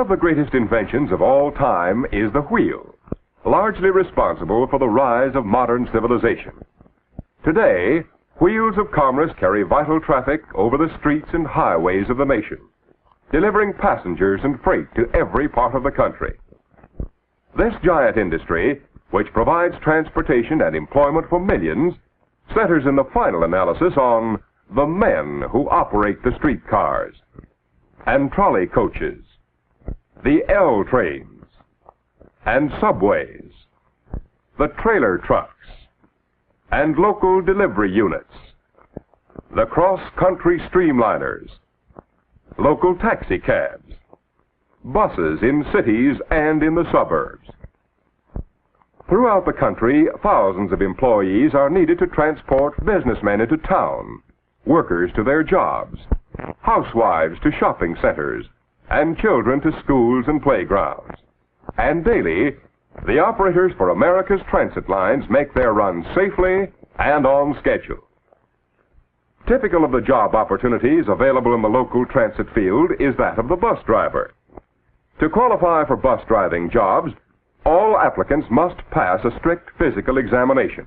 of the greatest inventions of all time is the wheel, largely responsible for the rise of modern civilization. Today, wheels of commerce carry vital traffic over the streets and highways of the nation, delivering passengers and freight to every part of the country. This giant industry, which provides transportation and employment for millions, centers in the final analysis on the men who operate the streetcars and trolley coaches, the L trains and subways, the trailer trucks and local delivery units, the cross-country streamliners, local taxi cabs, buses in cities and in the suburbs. Throughout the country, thousands of employees are needed to transport businessmen into town, workers to their jobs, housewives to shopping centers, and children to schools and playgrounds. And daily, the operators for America's transit lines make their runs safely and on schedule. Typical of the job opportunities available in the local transit field is that of the bus driver. To qualify for bus driving jobs, all applicants must pass a strict physical examination.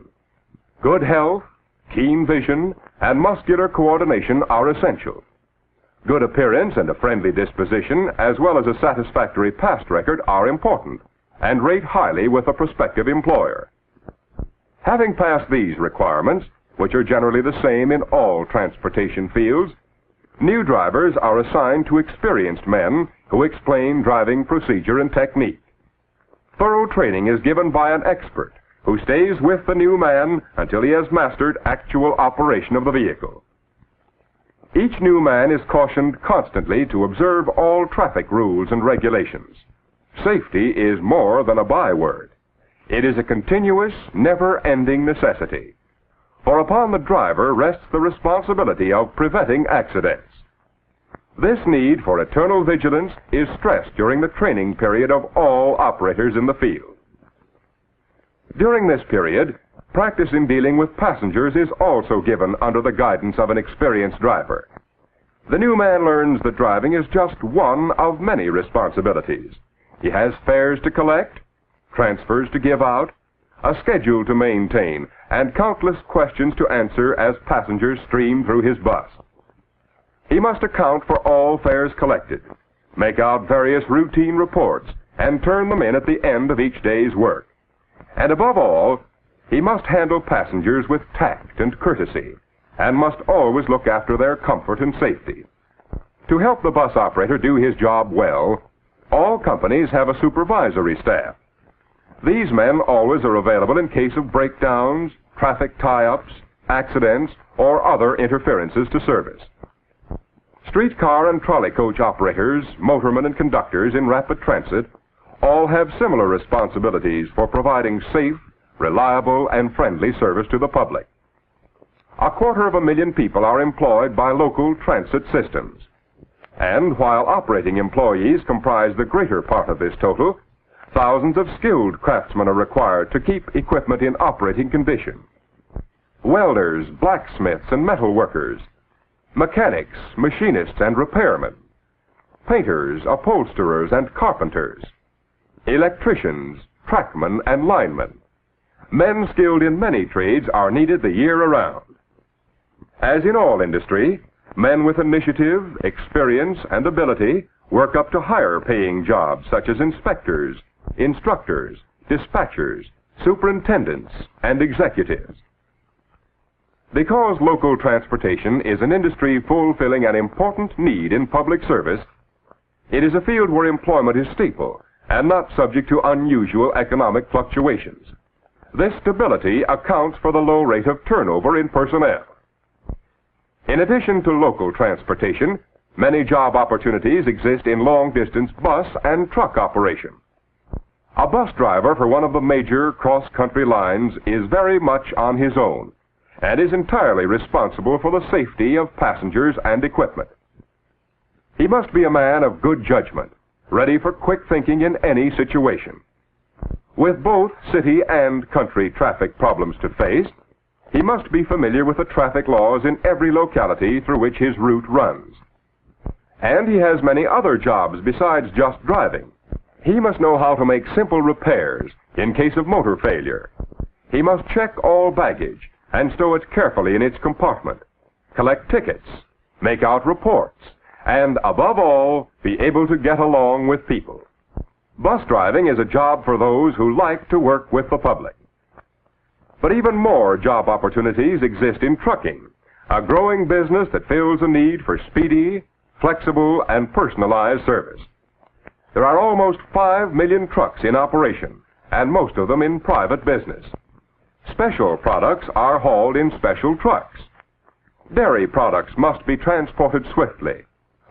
Good health, keen vision, and muscular coordination are essential. Good appearance and a friendly disposition, as well as a satisfactory past record, are important and rate highly with a prospective employer. Having passed these requirements, which are generally the same in all transportation fields, new drivers are assigned to experienced men who explain driving procedure and technique. Thorough training is given by an expert who stays with the new man until he has mastered actual operation of the vehicle. Each new man is cautioned constantly to observe all traffic rules and regulations. Safety is more than a byword. It is a continuous, never-ending necessity. For upon the driver rests the responsibility of preventing accidents. This need for eternal vigilance is stressed during the training period of all operators in the field. During this period, practice in dealing with passengers is also given under the guidance of an experienced driver. The new man learns that driving is just one of many responsibilities. He has fares to collect, transfers to give out, a schedule to maintain, and countless questions to answer as passengers stream through his bus. He must account for all fares collected, make out various routine reports, and turn them in at the end of each day's work. And above all, he must handle passengers with tact and courtesy, and must always look after their comfort and safety. To help the bus operator do his job well, all companies have a supervisory staff. These men always are available in case of breakdowns, traffic tie-ups, accidents, or other interferences to service. Streetcar and trolley coach operators, motormen, and conductors in rapid transit all have similar responsibilities for providing safe, reliable, and friendly service to the public. 250,000 people are employed by local transit systems. And while operating employees comprise the greater part of this total, thousands of skilled craftsmen are required to keep equipment in operating condition. Welders, blacksmiths, and metal workers, mechanics, machinists, and repairmen, painters, upholsterers, and carpenters, electricians, trackmen, and linemen. Men skilled in many trades are needed the year around. As in all industry, men with initiative, experience, and ability work up to higher paying jobs such as inspectors, instructors, dispatchers, superintendents, and executives. Because local transportation is an industry fulfilling an important need in public service, it is a field where employment is stable and not subject to unusual economic fluctuations. This stability accounts for the low rate of turnover in personnel. In addition to local transportation, many job opportunities exist in long-distance bus and truck operation. A bus driver for one of the major cross-country lines is very much on his own and is entirely responsible for the safety of passengers and equipment. He must be a man of good judgment, ready for quick thinking in any situation. With both city and country traffic problems to face, he must be familiar with the traffic laws in every locality through which his route runs. And he has many other jobs besides just driving. He must know how to make simple repairs in case of motor failure. He must check all baggage and stow it carefully in its compartment, collect tickets, make out reports, and above all, be able to get along with people. Bus driving is a job for those who like to work with the public. But even more job opportunities exist in trucking, a growing business that fills a need for speedy, flexible, and personalized service. There are almost 5 million trucks in operation, and most of them in private business. Special products are hauled in special trucks. Dairy products must be transported swiftly,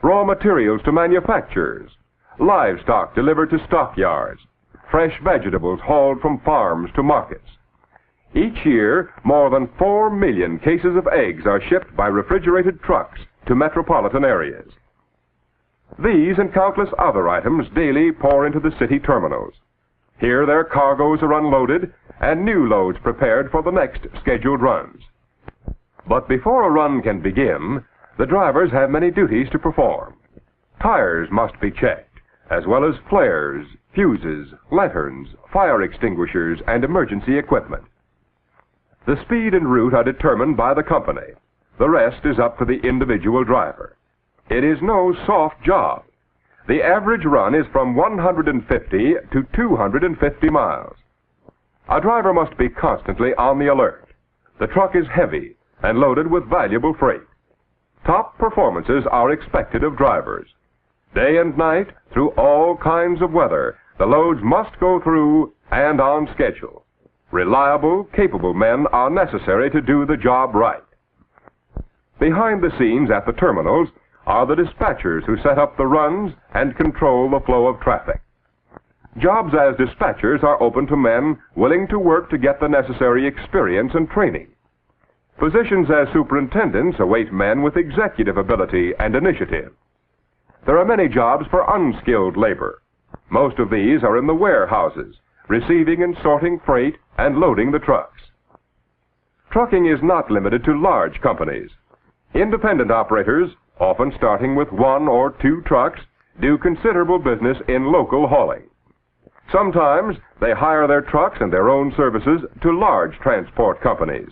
raw materials to manufacturers, livestock delivered to stockyards, fresh vegetables hauled from farms to markets. Each year, more than 4 million cases of eggs are shipped by refrigerated trucks to metropolitan areas. These and countless other items daily pour into the city terminals. Here their cargoes are unloaded and new loads prepared for the next scheduled runs. But before a run can begin, the drivers have many duties to perform. Tires must be checked, as well as flares, fuses, lanterns, fire extinguishers, and emergency equipment. The speed and route are determined by the company. The rest is up to the individual driver. It is no soft job. The average run is from 150 to 250 miles. A driver must be constantly on the alert. The truck is heavy and loaded with valuable freight. Top performances are expected of drivers. Day and night, through all kinds of weather, the loads must go through and on schedule. Reliable, capable men are necessary to do the job right. Behind the scenes at the terminals are the dispatchers who set up the runs and control the flow of traffic. Jobs as dispatchers are open to men willing to work to get the necessary experience and training. Positions as superintendents await men with executive ability and initiative. There are many jobs for unskilled labor. Most of these are in the warehouses, receiving and sorting freight and loading the trucks. Trucking is not limited to large companies. Independent operators, often starting with 1 or 2 trucks, do considerable business in local hauling. Sometimes they hire their trucks and their own services to large transport companies.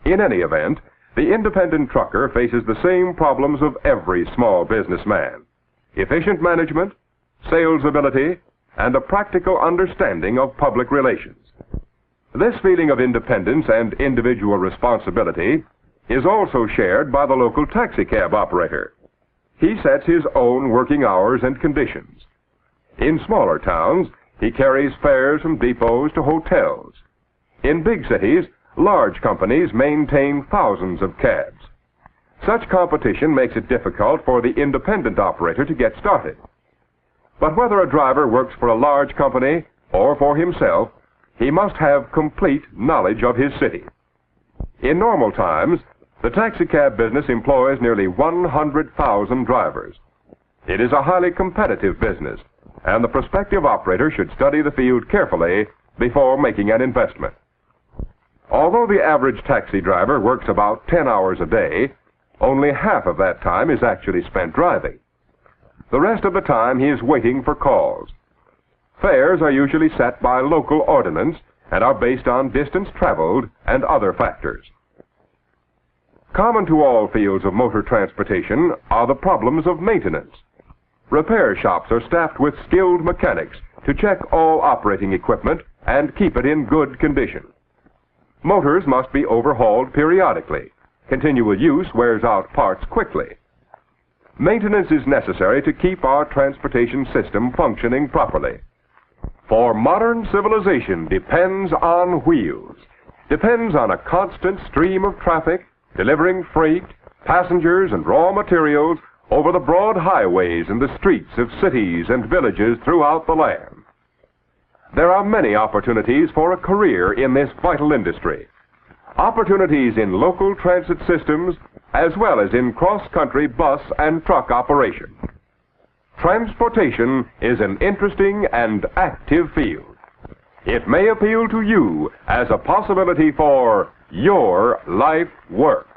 In any event, the independent trucker faces the same problems of every small businessman: efficient management, sales ability, and a practical understanding of public relations. This feeling of independence and individual responsibility is also shared by the local taxicab operator. He sets his own working hours and conditions. In smaller towns, he carries fares from depots to hotels. In big cities, large companies maintain thousands of cabs. Such competition makes it difficult for the independent operator to get started. But whether a driver works for a large company or for himself, he must have complete knowledge of his city. In normal times, the taxicab business employs nearly 100,000 drivers. It is a highly competitive business, and the prospective operator should study the field carefully before making an investment. Although the average taxi driver works about 10 hours a day, only half of that time is actually spent driving. The rest of the time he is waiting for calls. Fares are usually set by local ordinance and are based on distance traveled and other factors. Common to all fields of motor transportation are the problems of maintenance. Repair shops are staffed with skilled mechanics to check all operating equipment and keep it in good condition. Motors must be overhauled periodically. Continual use wears out parts quickly. Maintenance is necessary to keep our transportation system functioning properly. For modern civilization depends on wheels, depends on a constant stream of traffic delivering freight, passengers, and raw materials over the broad highways and the streets of cities and villages throughout the land. There are many opportunities for a career in this vital industry. Opportunities in local transit systems as well as in cross-country bus and truck operation. Transportation is an interesting and active field. It may appeal to you as a possibility for your life work.